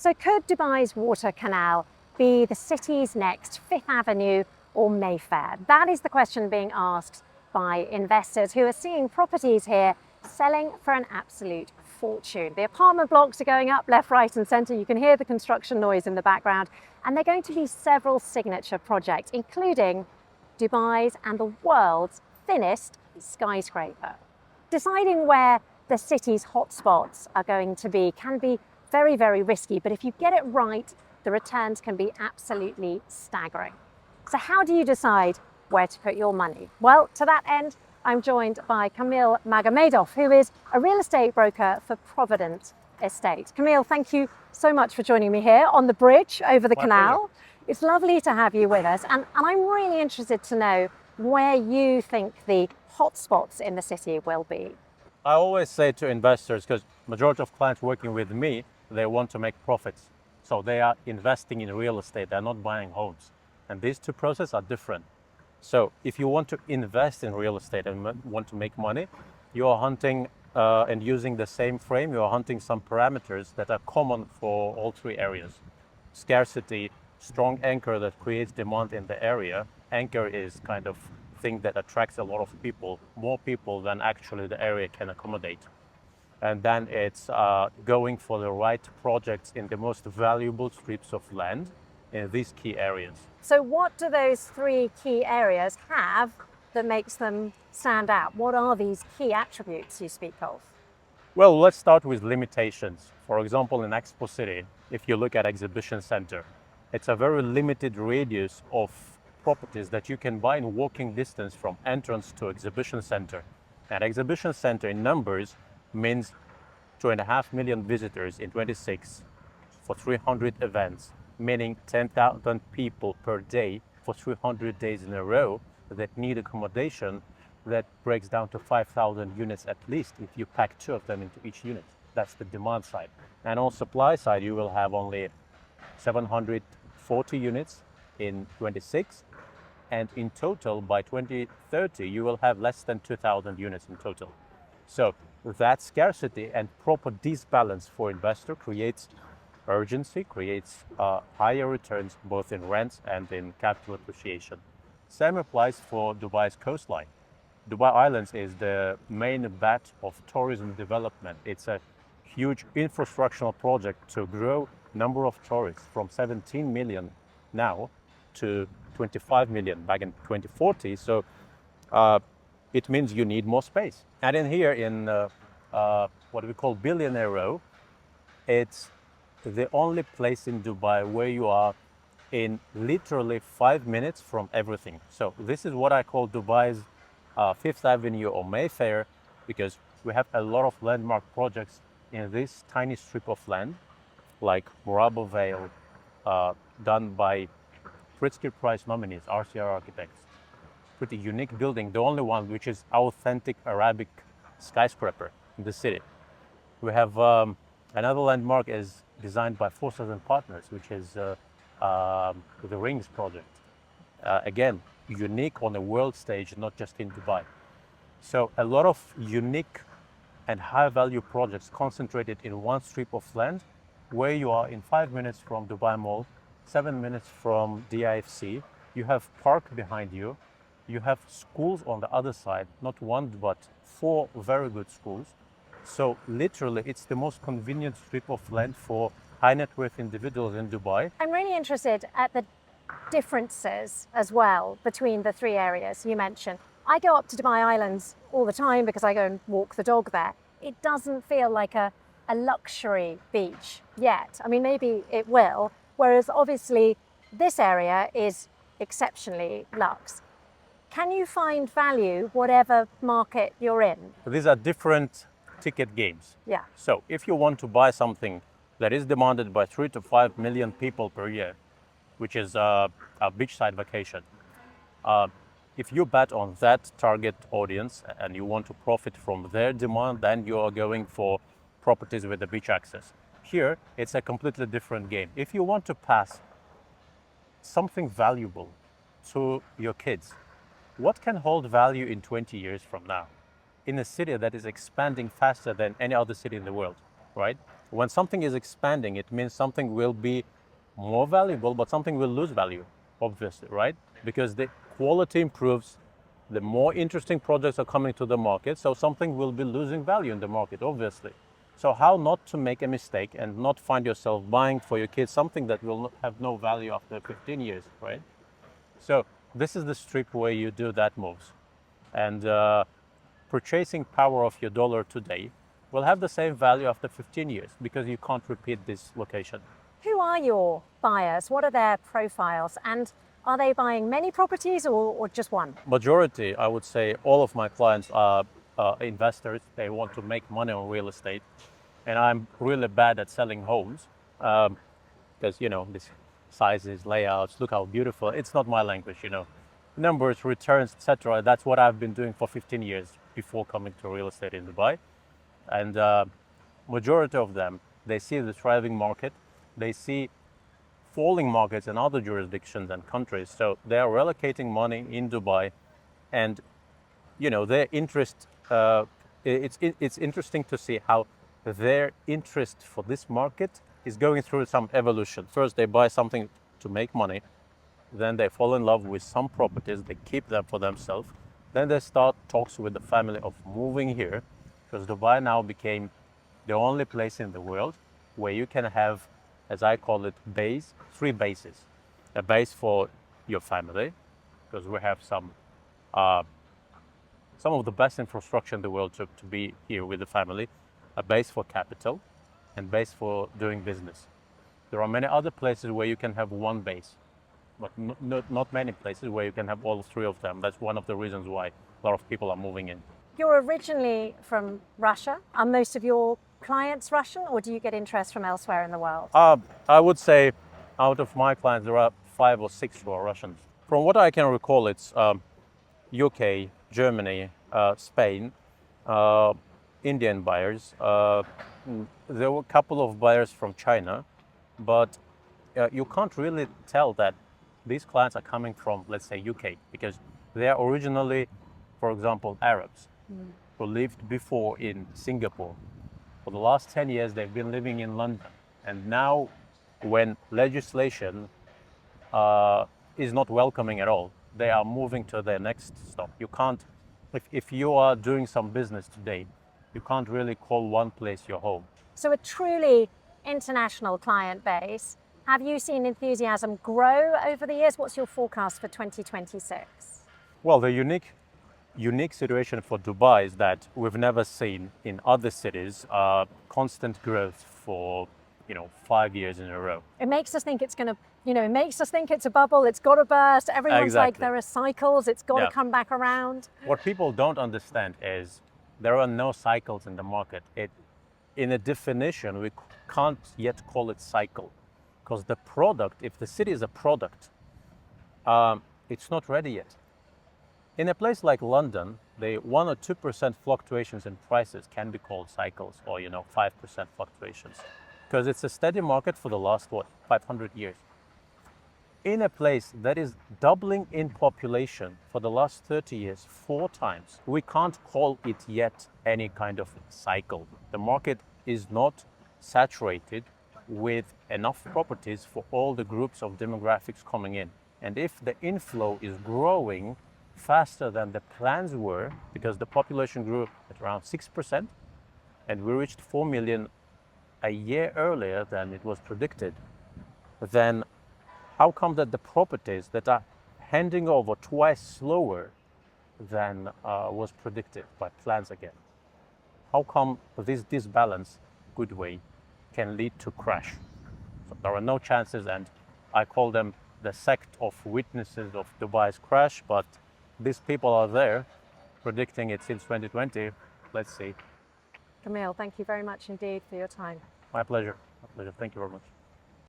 So could Dubai's water canal be the city's next Fifth Avenue or Mayfair? That is the question being asked by investors who are seeing properties here selling for an absolute fortune. The apartment blocks are going up left, right and centre. You can hear the construction noise in the background. And they're going to be several signature projects, including Dubai's and the world's thinnest skyscraper. Deciding where the city's hotspots are going to be can be very, very risky, but if you get it right, the returns can be absolutely staggering. So how do you decide where to put your money? Well, to that end, I'm joined by Kamil Magomedov, who is a real estate broker for Provident Estate. Kamil, thank you so much for joining me here on the bridge over the canal. It's lovely to have you with us, and I'm really interested to know where you think the hotspots in the city will be. I always say to investors, because majority of clients working with me, they want to make profits. So they are investing in real estate, they're not buying homes. And these two processes are different. So if you want to invest in real estate and want to make money, you are hunting and using the same frame, you are hunting some parameters that are common for all three areas. Scarcity, strong anchor that creates demand in the area. Anchor is kind of thing that attracts a lot of people, more people than actually the area can accommodate. And then it's going for the right projects in the most valuable strips of land in these key areas. So what do those three key areas have that makes them stand out? What are these key attributes you speak of? Well, let's start with limitations. For example, in Expo City, if you look at exhibition center, it's a very limited radius of properties that you can buy in walking distance from entrance to exhibition center. And exhibition center in numbers means 2.5 million visitors in 26 for 300 events, meaning 10,000 people per day for 300 days in a row that need accommodation. That breaks down to 5,000 units at least if you pack two of them into each unit. That's the demand side. And on supply side, you will have only 740 units in 26. And in total, by 2030, you will have less than 2,000 units in total. So that scarcity and proper disbalance for investor creates urgency, creates higher returns both in rents and in capital appreciation. Same applies for Dubai's coastline. Dubai Islands is the main bat of tourism development. It's a huge infrastructural project to grow number of tourists from 17 million now to 25 million back in 2040. So it means you need more space. And in here in what we call Billionaire Row, it's the only place in Dubai where you are in literally 5 minutes from everything. So this is what I call Dubai's Fifth Avenue or Mayfair, because we have a lot of landmark projects in this tiny strip of land, like Murabba Vale, done by Pritzker Prize nominees, RCR Architects. Pretty unique building, the only one which is authentic Arabic skyscraper in the city. We have another landmark is designed by Forces and Partners, which is the Rings project. Again, unique on a world stage, not just in Dubai. So a lot of unique and high value projects concentrated in one strip of land where you are in 5 minutes from Dubai Mall, 7 minutes from DIFC. You have park behind you. You have schools on the other side, not one, but 4 very good schools. So literally, it's the most convenient strip of land for high net worth individuals in Dubai. I'm really interested at the differences as well between the three areas you mentioned. I go up to Dubai Islands all the time because I go and walk the dog there. It doesn't feel like a luxury beach yet. I mean, maybe it will, whereas obviously this area is exceptionally luxe. Can you find value whatever market you're in? These are different ticket games. Yeah. So if you want to buy something that is demanded by 3 to 5 million people per year, which is a beachside vacation, if you bet on that target audience and you want to profit from their demand, then you are going for properties with the beach access. Here, it's a completely different game. If you want to pass something valuable to your kids, what can hold value in 20 years from now in a city that is expanding faster than any other city in the world, right? When something is expanding, it means something will be more valuable, but something will lose value, obviously, right? Because the quality improves, the more interesting projects are coming to the market, so something will be losing value in the market, obviously. So how not to make a mistake and not find yourself buying for your kids something that will have no value after 15 years, right? So this is the strip where you do that moves. And purchasing power of your dollar today will have the same value after 15 years because you can't repeat this location. Who are your buyers? What are their profiles? And are they buying many properties or just one? Majority, I would say, all of my clients are investors. They want to make money on real estate. And I'm really bad at selling homes because, this sizes, layouts, look how beautiful. It's not my language, Numbers, returns, etc. That's what I've been doing for 15 years before coming to real estate in Dubai. And majority of them, they see the thriving market. They see falling markets in other jurisdictions and countries. So they are relocating money in Dubai, and their interest. It's interesting to see how their interest for this market is going through some evolution. First, they buy something to make money. Then they fall in love with some properties. They keep them for themselves. Then they start talks with the family of moving here, because Dubai now became the only place in the world where you can have, as I call it, three bases. A base for your family, because we have some of the best infrastructure in the world to be here with the family. A base for capital, and base for doing business. There are many other places where you can have one base, but not many places where you can have all three of them. That's one of the reasons why a lot of people are moving in. You're originally from Russia. Are most of your clients Russian, or do you get interest from elsewhere in the world? I would say out of my clients, there are 5 or 6 who are Russians. From what I can recall, it's UK, Germany, Spain, Indian buyers. There were a couple of buyers from China, but you can't really tell that these clients are coming from, let's say, UK, because they are originally, for example, Arabs who lived before in Singapore. For the last 10 years, they've been living in London. And now, when legislation is not welcoming at all, they are moving to their next stop. You can't, if you are doing some business today, you can't really call one place your home. So a truly international client base. Have you seen enthusiasm grow over the years? What's your forecast for 2026? Well, the unique situation for Dubai is that we've never seen in other cities constant growth for 5 years in a row. It makes us think it's going to, it makes us think it's a bubble, it's got to burst. Everyone's like, Exactly. there are cycles, it's got Yeah. to come back around. What people don't understand is there are no cycles in the market. In a definition, we can't yet call it cycle, because the product, if the city is a product, it's not ready yet. In a place like London, the 1 or 2% fluctuations in prices can be called cycles, or 5% fluctuations, because it's a steady market for the last 500 years. In a place that is doubling in population for the last 30 years, 4 times, we can't call it yet any kind of cycle. The market is not saturated with enough properties for all the groups of demographics coming in. And if the inflow is growing faster than the plans were, because the population grew at around 6%, and we reached 4 million a year earlier than it was predicted, then how come that the properties that are handing over twice slower than was predicted by plans again? How come this disbalance, good way, can lead to crash? So there are no chances, and I call them the sect of witnesses of Dubai's crash, but these people are there predicting it since 2020. Let's see. Kamil, thank you very much indeed for your time. My pleasure. My pleasure. Thank you very much.